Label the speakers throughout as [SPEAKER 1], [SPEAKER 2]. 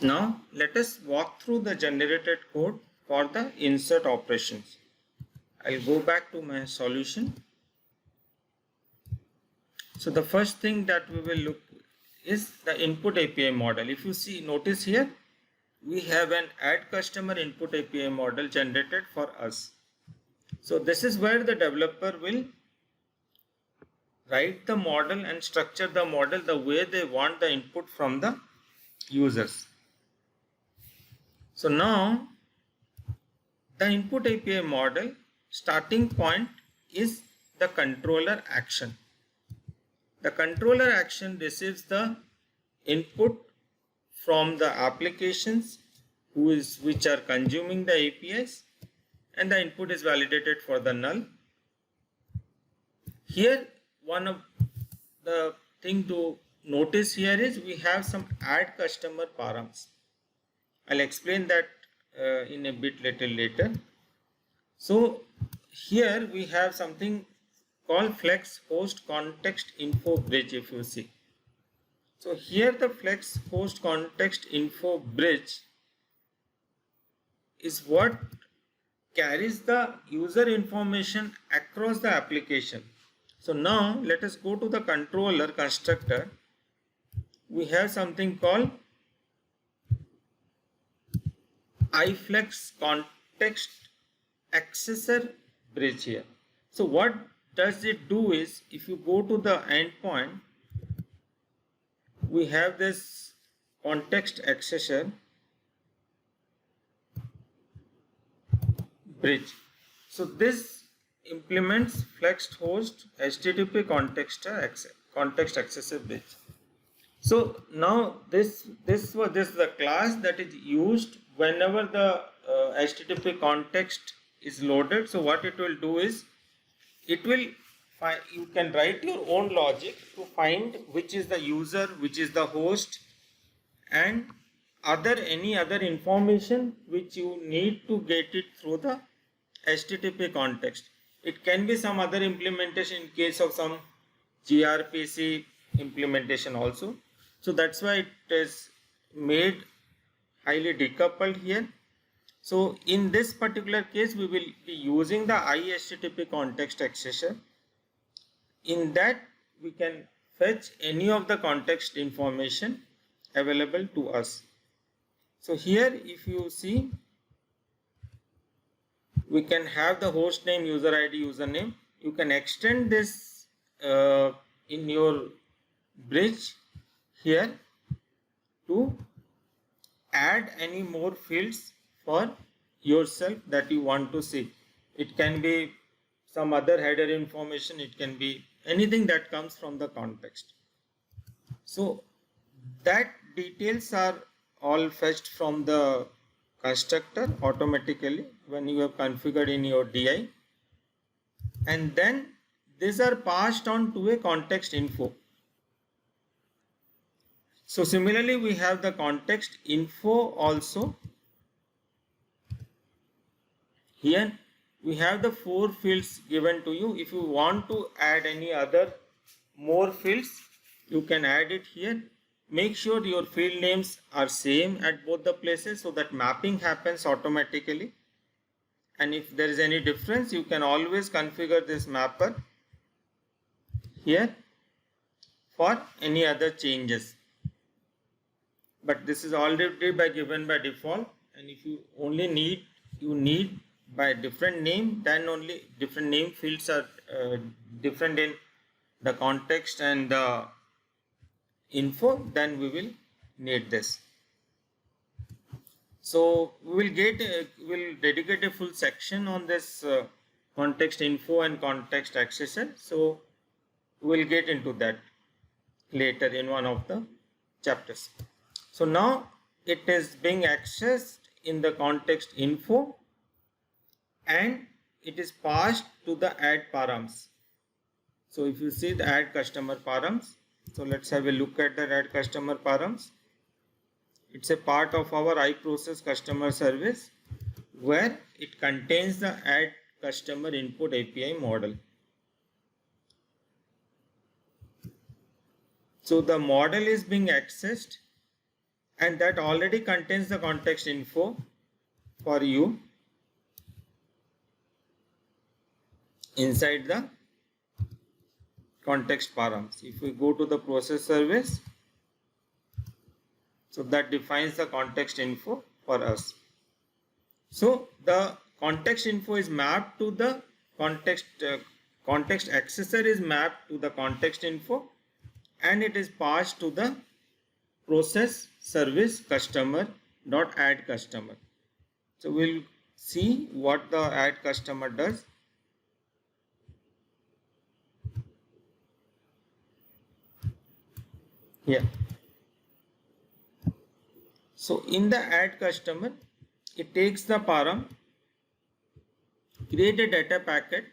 [SPEAKER 1] Now let us walk through the generated code for the insert operations. I'll go back to my solution. So the first thing that we will look is the input API model. If you see, notice here, we have an add customer input API model generated for us. So this is where the developer will write the model and structure the model the way they want the input from the users. So now the input API model starting point is the controller action. The controller action receives the input from the applications which are consuming the APIs, and the input is validated for the null. Here one of the thing to notice here is we have some add customer params. I'll explain that in a bit little later. So here we have something called flex host context info bridge. If you see, so here the flex host context info bridge is what carries the user information across the application. So now let us go to the controller constructor. We have something called iflex context accessor bridge here. So what does it do is, if you go to the endpoint, we have this context accessor bridge. So this implements flexed host HTTP context accessor bridge. So now this is the class that is used whenever the HTTP context is loaded. So what it will do is, it will find, you can write your own logic to find which is the user, which is the host, and any other information which you need to get it through the HTTP context. It can be some other implementation in case of some gRPC implementation also. So that's why it is made highly decoupled here. So in this particular case, we will be using the iHTTP context accessor. In that, we can fetch any of the context information available to us. So here, if you see, we can have the host name, user ID, username. You can extend this in your bridge here to add any more fields for yourself that you want to see. It can be some other header information, it can be anything that comes from the context. So that details are all fetched from the constructor automatically when you have configured in your DI, and then these are passed on to a context info. So similarly, we have the context info also. Here we have the 4 fields given to you. If you want to add any other more fields, you can add it here. Make sure your field names are same at both the places so that mapping happens automatically. And if there is any difference, you can always configure this mapper here for any other changes. But this is already given by default, and if you only need by different name, then only different name fields are different in the context and the info, then we will need this. So we will dedicate a full section on this context info and context accessor. So we will get into that later in one of the chapters. So now it is being accessed in the context info and it is passed to the add params. So if you see the add customer params, so let's have a look at the add customer params. It's a part of our iProcess customer service where it contains the add customer input API model. So the model is being accessed and that already contains the context info for you inside the context params. If we go to the process service, so that defines the context info for us. So the context info is mapped to the context accessor is mapped to the context info, and it is passed to the process service customer dot add customer. So we'll see what the add customer does. Here. So in the add customer, it takes the param, create a data packet,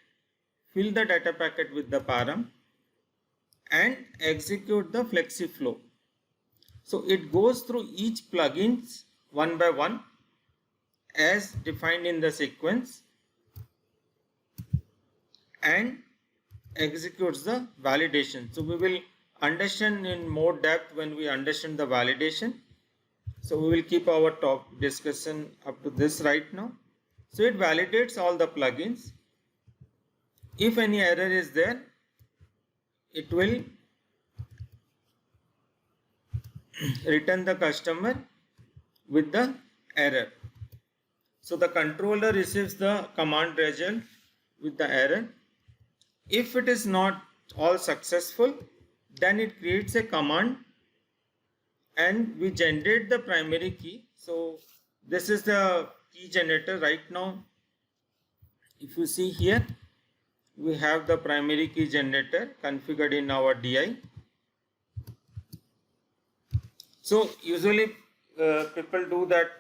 [SPEAKER 1] fill the data packet with the param, and execute the flexi flow. So it goes through each plugins one by one as defined in the sequence and executes the validation. So we will understand in more depth when we understand the validation. So we will keep our top discussion up to this right now. So it validates all the plugins. If any error is there, it will return the customer with the error. So the controller receives the command result with the error. If it is not all successful, then it creates a command and we generate the primary key. So this is the key generator right now. If you see here, we have the primary key generator configured in our DI. So usually people do that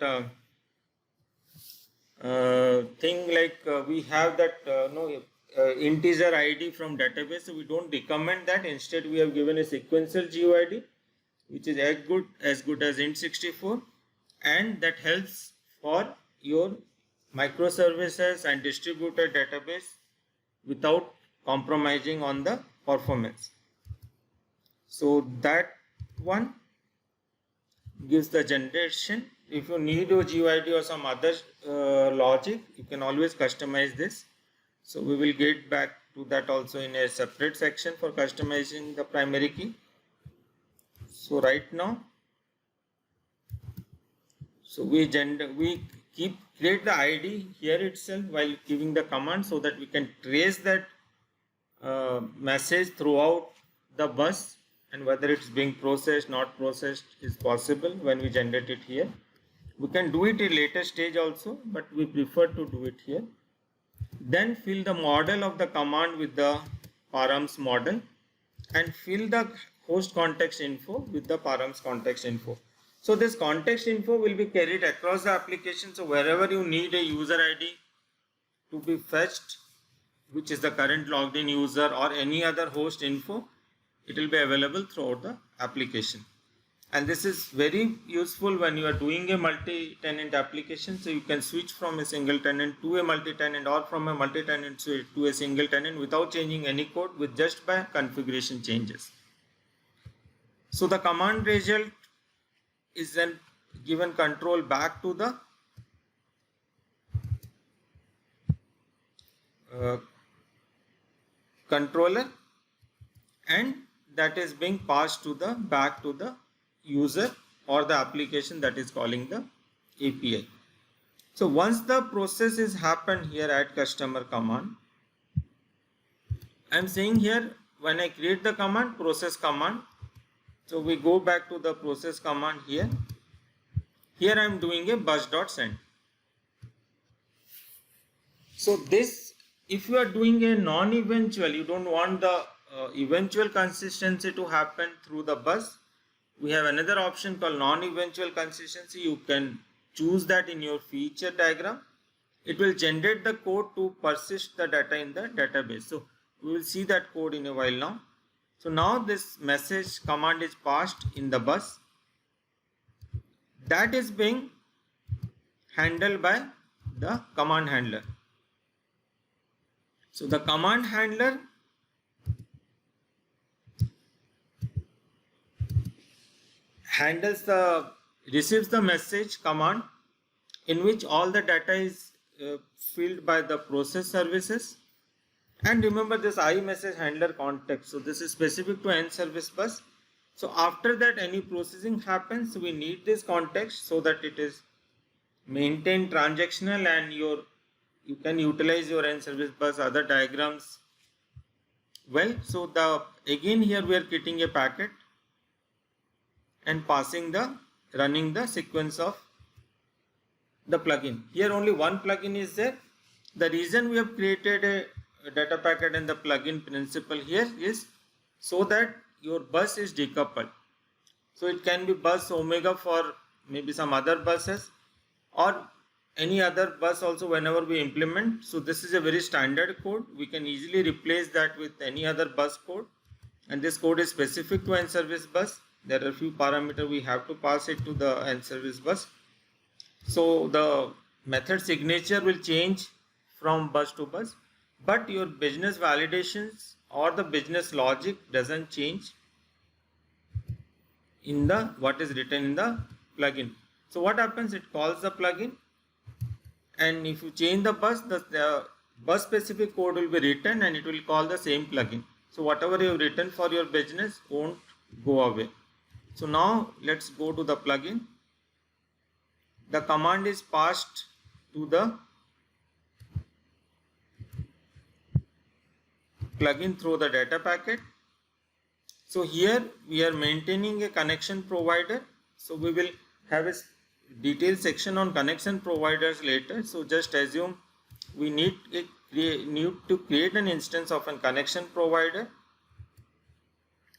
[SPEAKER 1] thing like we have that integer ID from database, so we don't recommend that. Instead we have given a sequential GUID which is as good as int64, and that helps for your microservices and distributed database without compromising on the performance. So that one gives the generation. If you need your GUID or some other logic, you can always customize this. So we will get back to that also in a separate section for customizing the primary key. So right now, so we create the ID here itself while giving the command, so that we can trace that message throughout the bus, and whether it's being processed, not processed is possible when we generate it here. We can do it at a later stage also, but we prefer to do it here. Then fill the model of the command with the params model, and fill the host context info with the params context info. So this context info will be carried across the application. So wherever you need a user ID to be fetched, which is the current logged in user or any other host info, it will be available throughout the application. And this is very useful when you are doing a multi-tenant application. So you can switch from a single tenant to a multi-tenant, or from a multi-tenant to a single tenant without changing any code, with just by configuration changes. So the command result is then given control back to the controller, and that is being passed to the back to the user or the application that is calling the API. So once the process is happened here at customer command, I am saying here when I create the command, process command. So we go back to the process command here. Here I am doing a bus.send. So this, if you are doing a non-eventual, you don't want the eventual consistency to happen through the bus, we have another option called non-eventual consistency. You can choose that in your feature diagram. It will generate the code to persist the data in the database. So we will see that code in a while now. So now this message command is passed in the bus. That is being handled by the command handler. So the command handler handles the receives the message command in which all the data is filled by the process services. And remember this iMessage handler context. So this is specific to N service bus. So after that any processing happens, we need this context so that it is maintained transactional and you can utilize your N service bus other diagrams well. So again here we are creating a packet and running the sequence of the plugin. Here only one plugin is there. The reason we have created a data packet and the plugin principle here is so that your bus is decoupled. So it can be bus omega for maybe some other buses or any other bus also whenever we implement. So this is a very standard code. We can easily replace that with any other bus code, and this code is specific to N service bus. There are a few parameters we have to pass it to the N service bus. So the method signature will change from bus to bus, but your business validations or the business logic doesn't change in the what is written in the plugin. So what happens, it calls the plugin, and if you change the bus, the bus specific code will be written and it will call the same plugin. So whatever you have written for your business won't go away. So now let's go to the plugin. The command is passed to the plugin through the data packet. So here we are maintaining a connection provider. So we will have a detailed section on connection providers later. So just assume we need to create an instance of a connection provider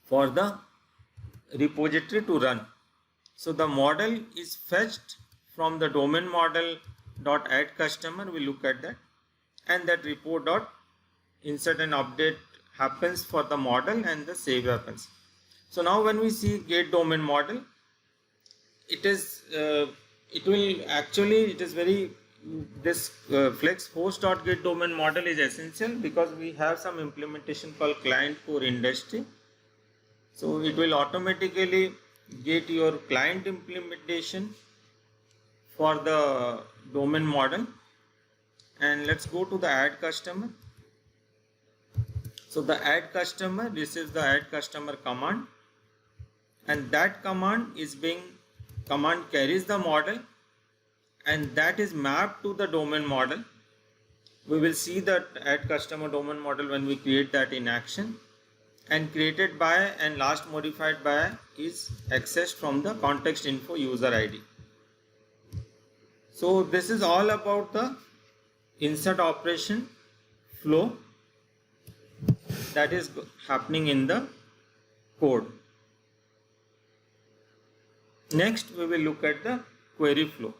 [SPEAKER 1] for the repository to run. So the model is fetched from the domain model dot add customer. We look at that, and that repo dot insert and update happens for the model and the save happens. So now when we see get domain model, it is this flex host dot get domain model is essential because we have some implementation called client core industry. So it will automatically get your client implementation for the domain model. And let's go to the add customer. So the add customer, this is the add customer command, and that command carries the model, and that is mapped to the domain model. We will see that add customer domain model when we create that in action, and created by and last modified by is accessed from the context info user ID. So this is all about the insert operation flow that is happening in the code. Next we will look at the query flow.